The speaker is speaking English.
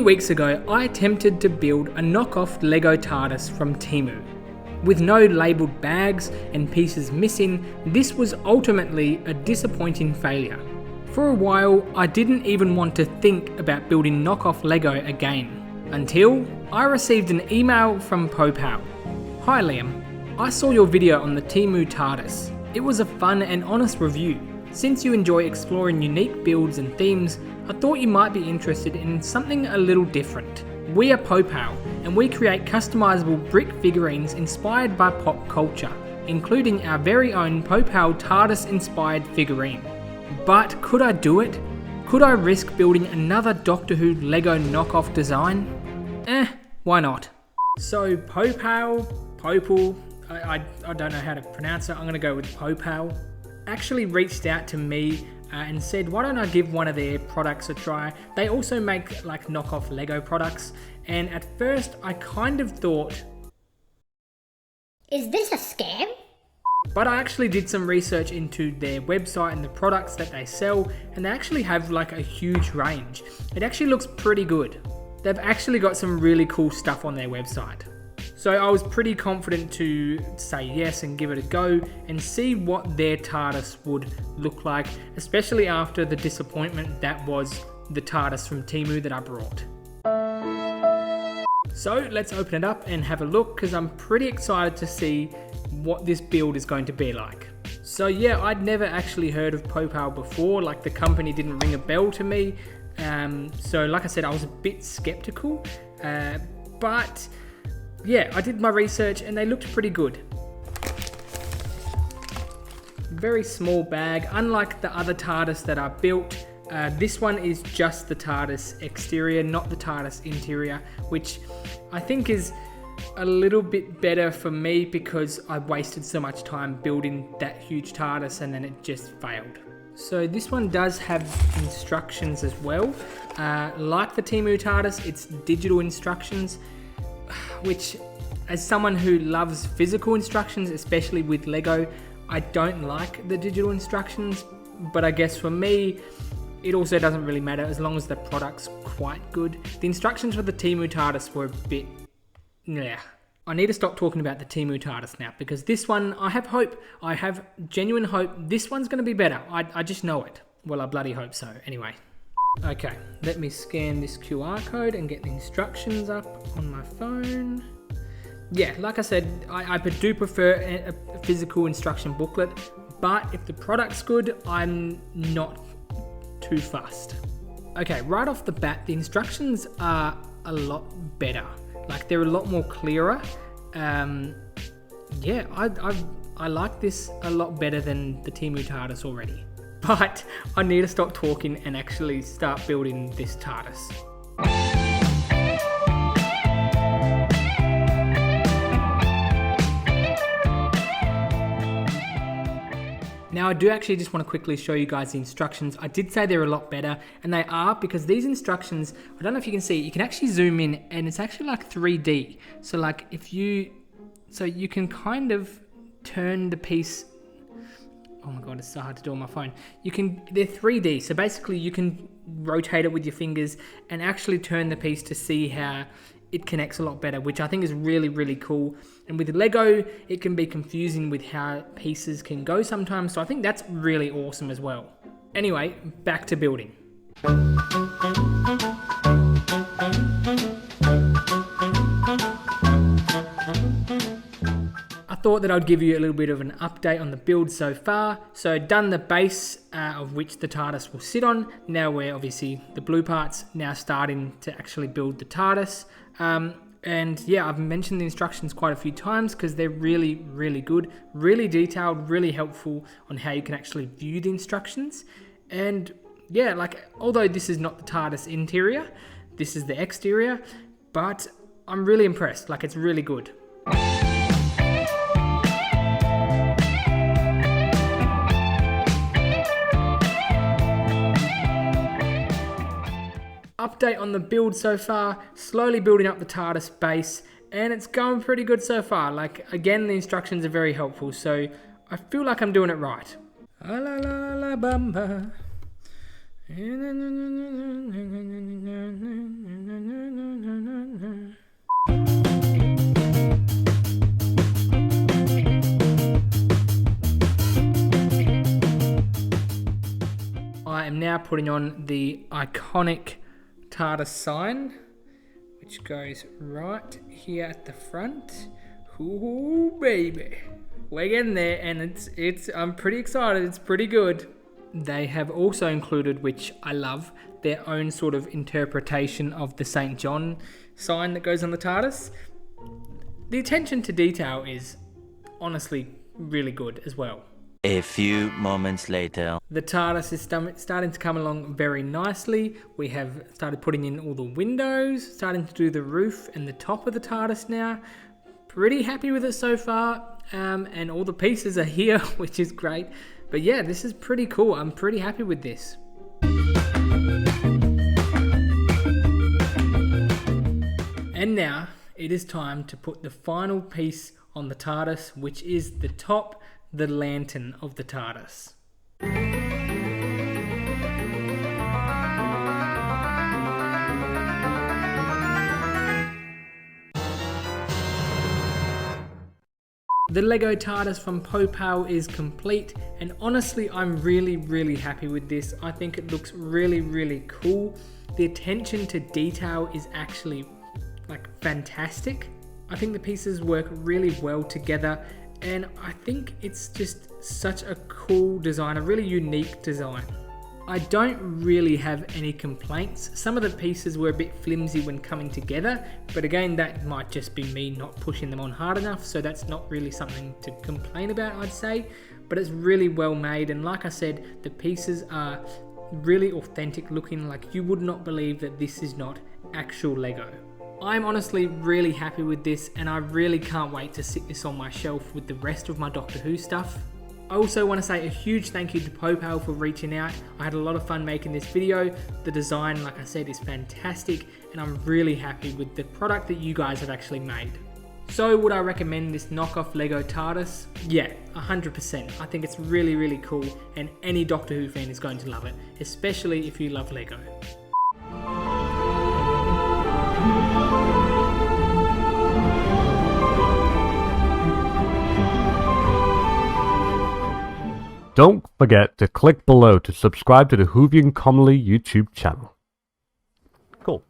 weeks ago, I attempted to build a knockoff Lego TARDIS from Temu. With no labelled bags and pieces missing, this was ultimately a disappointing failure. For a while, I didn't even want to think about building knockoff Lego again, until I received an email from Popal. Hi Liam, I saw your video on the Temu TARDIS. It was a fun and honest review. Since you enjoy exploring unique builds and themes, I thought you might be interested in something a little different. We are Popal, and we create customizable brick figurines inspired by pop culture, including our very own Popal TARDIS inspired figurine. But could I do it? Could I risk building another Doctor Who Lego knockoff design? Why not? So Popal, I don't know how to pronounce it, I'm gonna go with Popal, actually reached out to me and said, why don't I give one of their products a try? They also make like knockoff Lego products, and at first I kind of thought, is this a scam? But I actually did some research into their website and the products that they sell, and they actually have like a huge range. It actually looks pretty good. They've actually got some really cool stuff on their website. So I was pretty confident to say yes and give it a go and see what their TARDIS would look like, especially after the disappointment that was the TARDIS from Temu that I brought. So let's open it up and have a look, because I'm pretty excited to see what this build is going to be like. So yeah, I'd never actually heard of Popal before, like the company didn't ring a bell to me. So like I said, I was a bit skeptical, but yeah, I did my research and they looked pretty good. Very small bag, unlike the other TARDIS that I built. This one is just the TARDIS exterior, not the TARDIS interior, which I think is a little bit better for me because I wasted so much time building that huge TARDIS and then it just failed. So this one does have instructions as well. Like the Temu TARDIS, it's digital instructions, which as someone who loves physical instructions, especially with Lego, I don't like the digital instructions, but I guess for me, it also doesn't really matter as long as the product's quite good. The instructions for the Temu TARDIS were a bit, yeah. I need to stop talking about the Temu TARDIS now, because this one, I have hope. I have genuine hope. This one's going to be better. I just know it. Well, I bloody hope so. Anyway. Okay, let me scan this QR code and get the instructions up on my phone. Yeah, like I said, I do prefer a physical instruction booklet, but if the product's good, I'm not too fussed. Okay, right off the bat, the instructions are a lot better. Like, they're a lot more clearer. Yeah, I like this a lot better than the Temu TARDIS already. But I need to stop talking and actually start building this TARDIS. Now I do actually just want to quickly show you guys the instructions. I did say they're a lot better, and they are, because these instructions, I don't know if you can see, you can actually zoom in and it's actually like 3D. So like you can kind of turn the piece. Oh my god, it's so hard to do on my phone. They're 3D, so basically you can rotate it with your fingers and actually turn the piece to see how it connects a lot better, which I think is really, really cool. And with Lego, it can be confusing with how pieces can go sometimes, so I think that's really awesome as well. Anyway, back to building. I thought that I'd give you a little bit of an update on the build so far. So done the base of which the TARDIS will sit on. Now we're obviously the blue parts, now starting to actually build the TARDIS. And yeah, I've mentioned the instructions quite a few times because they're really, really good, really detailed, really helpful on how you can actually view the instructions. And yeah, like, although this is not the TARDIS interior, this is the exterior, but I'm really impressed. Like, it's really good. Update on the build so far, slowly building up the TARDIS base, and it's going pretty good so far. Like, again, the instructions are very helpful, so I feel like I'm doing it right. I am now putting on the iconic TARDIS sign, which goes right here at the front. Ooh, baby. We're getting there, and I'm pretty excited. It's pretty good. They have also included, which I love, their own sort of interpretation of the St. John sign that goes on the TARDIS. The attention to detail is honestly really good as well. A few moments later. The TARDIS is starting to come along very nicely. We have started putting in all the windows, starting to do the roof and the top of the TARDIS now. Pretty happy with it so far, and all the pieces are here, which is great. But yeah, this is pretty cool. I'm pretty happy with this. And now it is time to put the final piece on the TARDIS, which is the top, the lantern of the TARDIS. The Lego TARDIS from Popal is complete, and honestly I'm really happy with this. I think it looks really cool. The attention to detail is actually like fantastic. I think the pieces work really well together, and I think it's just such a cool design, a really unique design. I don't really have any complaints. Some of the pieces were a bit flimsy when coming together, but again, that might just be me not pushing them on hard enough, so that's not really something to complain about, I'd say. But it's really well made, and like I said, the pieces are really authentic looking, like you would not believe that this is not actual Lego. I'm honestly really happy with this, and I really can't wait to sit this on my shelf with the rest of my Doctor Who stuff. I also want to say a huge thank you to Popal for reaching out. I had a lot of fun making this video. The design, like I said, is fantastic, and I'm really happy with the product that you guys have actually made. So would I recommend this knockoff Lego TARDIS? Yeah, 100%. I think it's really cool, and any Doctor Who fan is going to love it, especially if you love Lego. Don't forget to click below to subscribe to the Whovian Commonly YouTube channel. Cool.